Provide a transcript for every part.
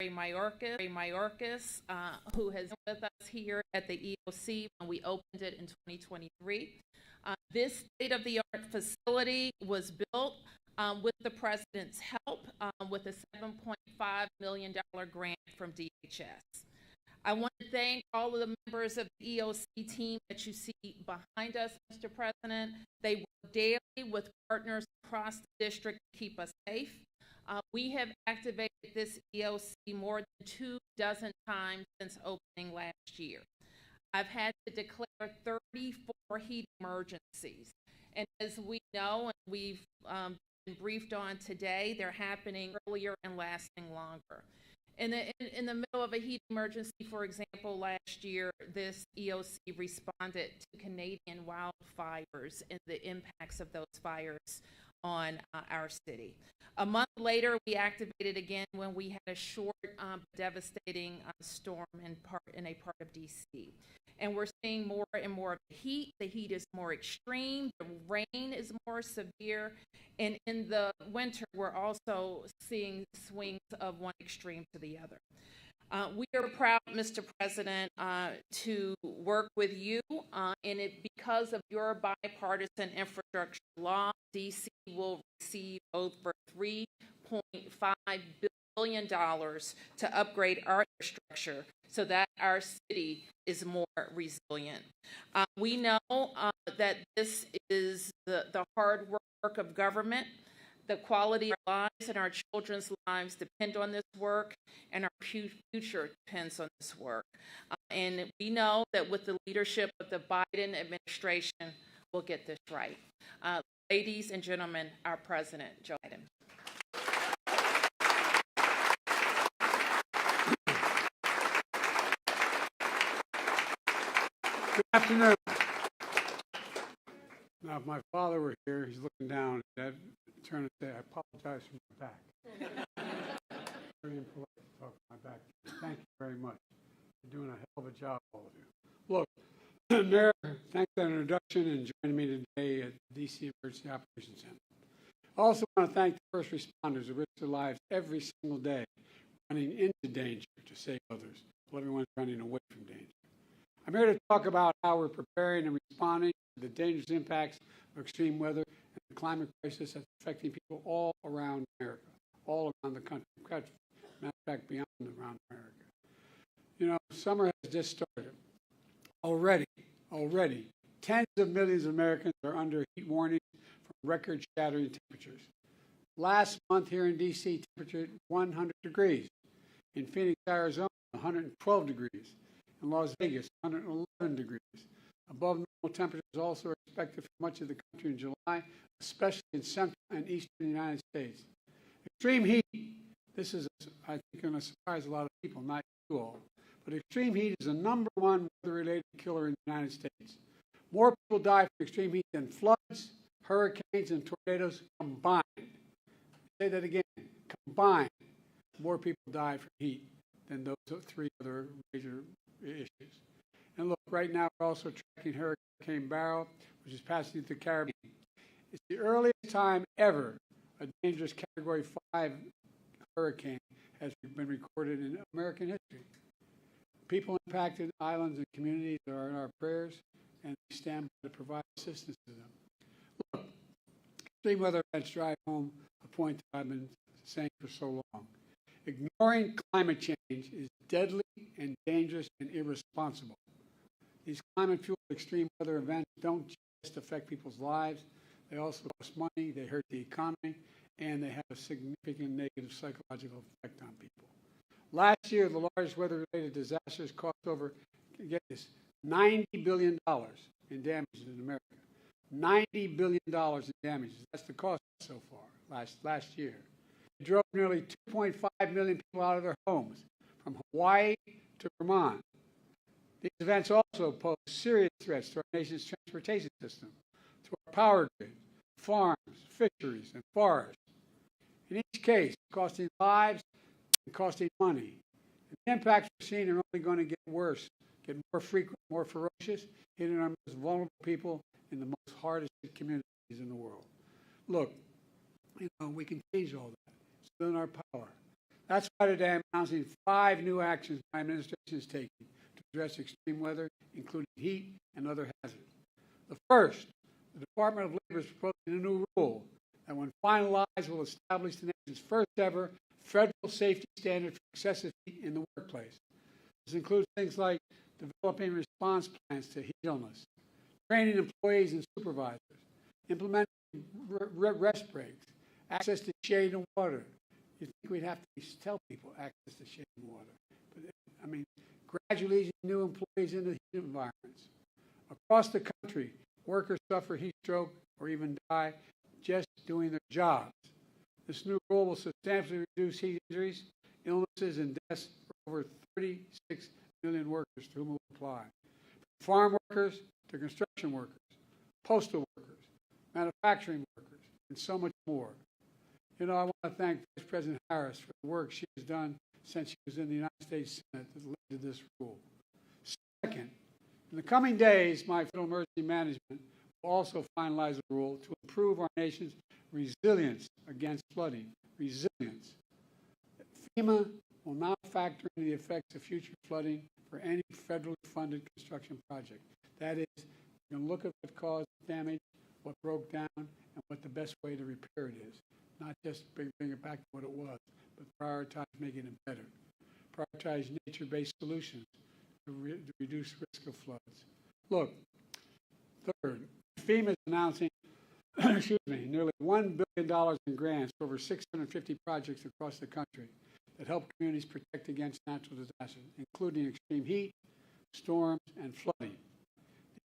Mayorkas, who has been with us here at the EOC when we opened it in 2023. This state-of-the-art facility was built with the President's help with a $7.5 million grant from DHS. I want to thank all of the members of the EOC team that you see behind us, Mr. President. They work daily with partners across the district to keep us safe. We have activated this EOC more than 24 times since opening last year. I've had to declare 34 heat emergencies. And as we know, and we've been briefed on today, they're happening earlier and lasting longer. In the middle of a heat emergency, for example, last year, this EOC responded to Canadian wildfires and the impacts of those fires on our city. A month later, we activated again when we had a short, devastating storm in a part of D.C. And we're seeing more and more of the heat. The heat is more extreme. The rain is more severe. And in the winter, we're also seeing swings of one extreme to the other. We are proud, Mr. President, to work with you, and because of your bipartisan infrastructure law, D.C. will receive over $3.5 billion to upgrade our infrastructure so that our city is more resilient. We know that this is the hard work of government. The quality of our lives and our children's lives depend on this work, and our future depends on this work. And we know that with the leadership of the Biden administration, we'll get this right. Ladies and gentlemen, our President, Joe Biden. Good afternoon. Now, if my father were here, he's looking down, I'd turn and say, I apologize for my back. Very impolite to talk to my back. Thank you very much. You're doing a hell of a job, all of you. Look, Mayor, thanks for that introduction and joining me today at the D.C. Emergency Operations Center. I also want to thank the first responders who risk their lives every single day running into danger to save others, while everyone's running away from danger. I'm here to talk about how we're preparing and responding to the dangerous impacts of extreme weather and the climate crisis that's affecting people all around America, all around the country. Matter of fact, beyond around America. You know, summer has just started. Already, tens of millions of Americans are under heat warnings from record-shattering temperatures. Last month here in D.C., temperature 100 degrees. In Phoenix, Arizona, 112 degrees. In Las Vegas, 111 degrees. Above normal temperatures also are expected for much of the country in July, especially in central and eastern United States. Extreme heat, this is, I think, going to surprise a lot of people, not you all, but extreme heat is the #1 weather-related killer in the United States. More people die from extreme heat than floods, hurricanes, and tornadoes combined. Say that again, combined. More people die from heat than those three other major issues. And look, right now we're also tracking Hurricane Beryl, which is passing through the Caribbean. It's the earliest time ever a dangerous Category 5 hurricane has been recorded in American history. People impacted islands and communities are in our prayers, and we stand by to provide assistance to them. Look, extreme weather events drive home a point that I've been saying for so long. Ignoring climate change is deadly and dangerous and irresponsible. These climate-fueled extreme weather events don't just affect people's lives, they also cost money, they hurt the economy, and they have a significant negative psychological effect on people. Last year, the largest weather-related disasters cost over, get this, $90 billion in damages in America. $90 billion in damages. That's the cost so far, last year. It drove nearly 2.5 million people out of their homes, from Hawaii to Vermont. These events also pose serious threats to our nation's transportation system, to our power grid, farms, fisheries, and forests. In each case, costing lives and costing money. And the impacts we're seeing are only going to get worse, get more frequent, more ferocious, hitting our most vulnerable people in the most hardest hit communities in the world. Look, we can change all that. It's within our power. That's why today I'm announcing 5 new actions my administration is taking to address extreme weather, including heat and other hazards. The first, the Department of Labor is proposing a new rule that, when finalized, will establish the nation's first ever federal safety standard for excessive heat in the workplace. This includes things like developing response plans to heat illness, training employees and supervisors, implementing rest breaks, access to shade and water. You'd think we'd have to tell people access to shade and water. But, I mean, gradually easing new employees into heat environments. Across the country, workers suffer heat stroke or even die just doing their jobs. This new rule will substantially reduce heat injuries, illnesses, and deaths for over 36 million workers to whom it will apply. From farm workers to construction workers, postal workers, manufacturing workers, and so much more. You know, I want to thank Vice President Harris for the work she has done since she was in the United States Senate that led to this rule. Second, in the coming days, my Federal Emergency Management will also finalize a rule to improve our nation's resilience against flooding. Resilience. FEMA will now factor in the effects of future flooding for any federally funded construction project. That is, you can look at what caused damage, what broke down, and what the best way to repair it is. Not just bring it back to what it was, but prioritize making it better. Prioritize nature-based solutions to reduce risk of floods. Look, third, FEMA is announcing nearly $1 billion in grants for over 650 projects across the country that help communities protect against natural disasters, including extreme heat, storms, and flooding.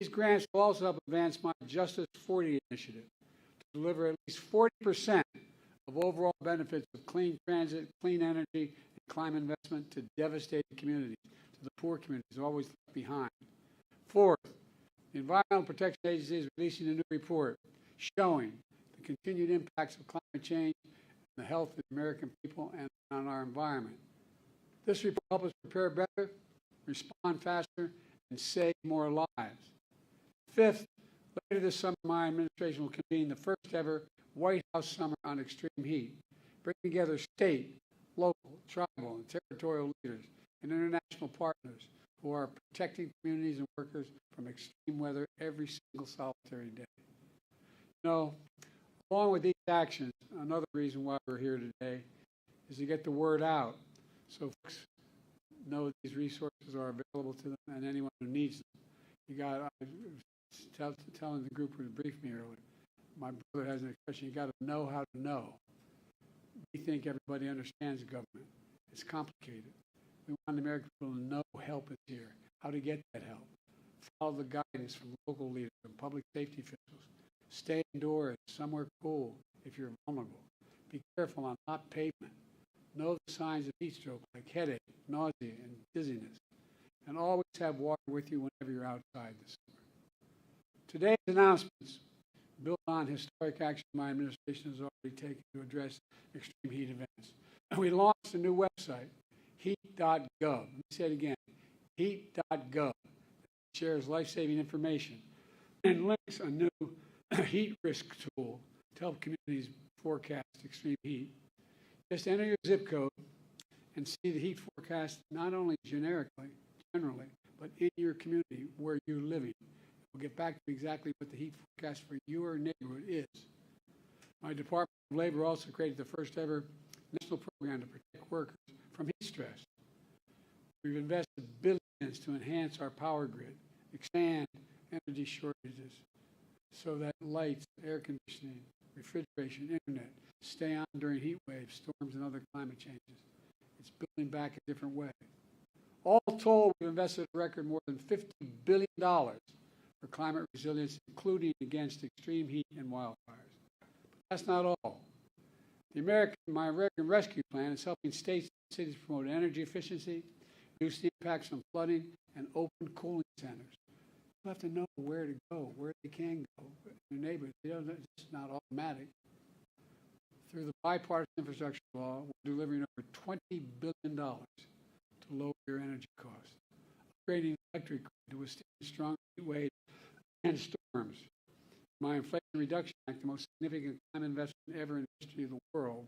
These grants will also help advance my Justice 40 initiative to deliver at least 40% of overall benefits of clean transit, clean energy, and climate investment to devastated communities, to the poor communities always left behind. Fourth, the Environmental Protection Agency is releasing a new report showing the continued impacts of climate change on the health of the American people and on our environment. This report will help us prepare better, respond faster, and save more lives. Fifth, later this summer, my administration will convene the first ever White House Summer on Extreme Heat, bringing together state, local, tribal, and territorial leaders and international partners who are protecting communities and workers from extreme weather every single solitary day. You know, along with these actions, another reason why we're here today is to get the word out so folks know that these resources are available to them and anyone who needs them. I was telling the group who briefed me earlier, my brother has an expression, you got to know how to know. We think everybody understands government. It's complicated. We want the American people to know help is here, how to get that help. Follow the guidance from local leaders and public safety officials. Stay indoors, somewhere cool if you're vulnerable. Be careful on hot pavement. Know the signs of heat stroke like headache, nausea, and dizziness. And always have water with you whenever you're outside this summer. Today's announcements build on historic action my administration has already taken to address extreme heat events. We launched a new website, heat.gov. Let me say it again, heat.gov. It shares life-saving information and links a new heat risk tool to help communities forecast extreme heat. Just enter your zip code and see the heat forecast not only generally, but in your community where you're living. We'll get back to exactly what the heat forecast for your neighborhood is. My Department of Labor also created the first ever national program to protect workers from heat stress. We've invested billions to enhance our power grid, expand energy shortages so that lights, air conditioning, refrigeration, internet stay on during heat waves, storms, and other climate changes. It's building back a different way. All told, we've invested a record more than $50 billion for climate resilience, including against extreme heat and wildfires. But that's not all. My American Rescue Plan is helping states and cities promote energy efficiency, reduce the impacts from flooding, and open cooling centers. You have to know where to go, where they can go in your neighborhood. It's not automatic. Through the bipartisan infrastructure law, we're delivering over $20 billion to lower your energy costs, upgrading electric grid to withstand strong heat waves and storms. My Inflation Reduction Act, the most significant climate investment ever in the history of the world,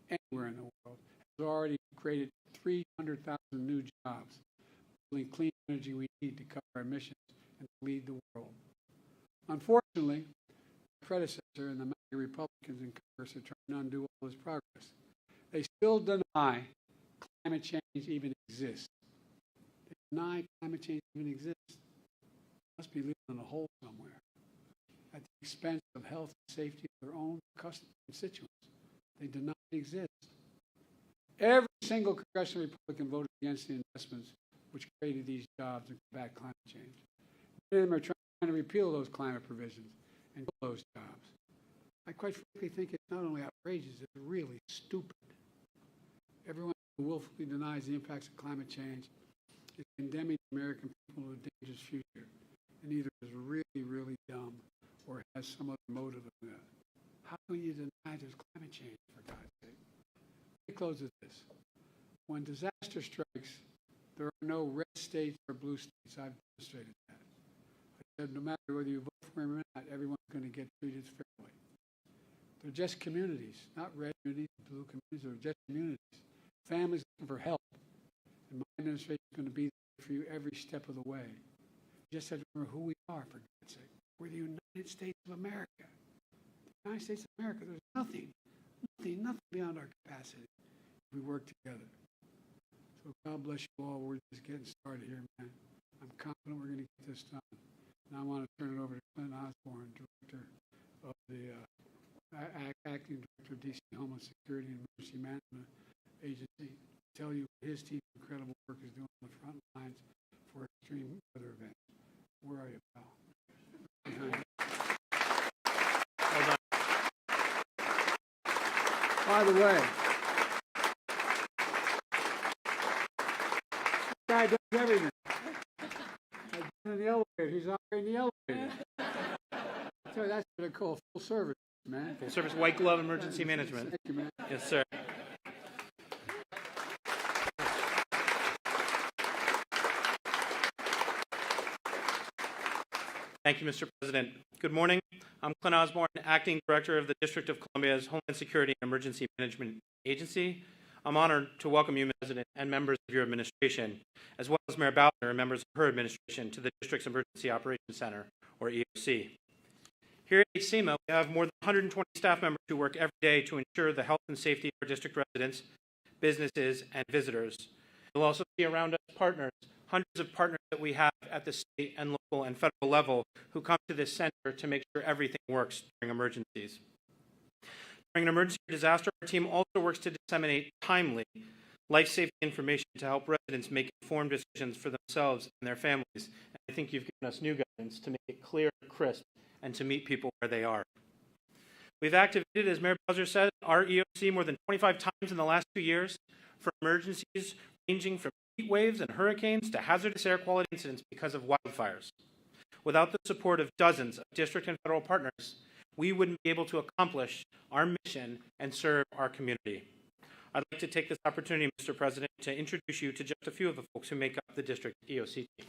anywhere in the world, has already created 300,000 new jobs, building clean energy we need to cover our emissions and to lead the world. Unfortunately, my predecessor and the MAGA Republicans in Congress are trying to undo all this progress. They still deny climate change even exists. They deny climate change even exists. Must be living in a hole somewhere at the expense of health and safety of their own constituents. They deny it exists. Every single congressional Republican voted against the investments which created these jobs and combat climate change. Many of them are trying to repeal those climate provisions and kill those jobs. I quite frankly think it's not only outrageous, it's really stupid. Everyone who willfully denies the impacts of climate change is condemning the American people to a dangerous future, and either is really, really dumb or has some other motive in that. How can you deny there's climate change, for God's sake? Let me close with this. When disaster strikes, there are no red states or blue states. I've demonstrated that. I said no matter whether you vote for them or not, everyone's going to get treated fairly. They're just communities, not red communities, blue communities. They're just communities. Families looking for help. And my administration is going to be there for you every step of the way. You just have to remember who we are, for God's sake. We're the United States of America. The United States of America, there's nothing beyond our capacity if we work together. So God bless you all. We're just getting started here, man. I'm confident we're going to get this done. Now I want to turn it over to Clint Osborne, Director of the Acting Director of DC Homeland Security and Emergency Management Agency, to tell you what his team's incredible work is doing on the front lines for extreme weather events. Where are you, pal? Behind you. By the way, this guy does everything. I've been in the elevator. He's operating the elevator. So that's what I call full service, man. Full service white glove emergency management. Thank you, man. Yes, sir. Thank you, Mr. President. Good morning. I'm Clint Osborne, Acting Director of the District of Columbia's Homeland Security and Emergency Management Agency. I'm honored to welcome you, President, and members of your administration, as well as Mayor Bowser and members of her administration, to the District's Emergency Operations Center, or EOC. Here at HCEMA, we have more than 120 staff members who work every day to ensure the health and safety of our district residents, businesses, and visitors. You'll also see around us partners, hundreds of partners that we have at the state and local and federal level who come to this center to make sure everything works during emergencies. During an emergency or disaster, our team also works to disseminate timely life safety information to help residents make informed decisions for themselves and their families. And I think you've given us new guidance to make it clear and crisp and to meet people where they are. We've activated, as Mayor Bowser said, our EOC more than 25 times in the last 2 years for emergencies ranging from heat waves and hurricanes to hazardous air quality incidents because of wildfires. Without the support of dozens of district and federal partners, we wouldn't be able to accomplish our mission and serve our community. I'd like to take this opportunity, Mr. President, to introduce you to just a few of the folks who make up the district EOC team.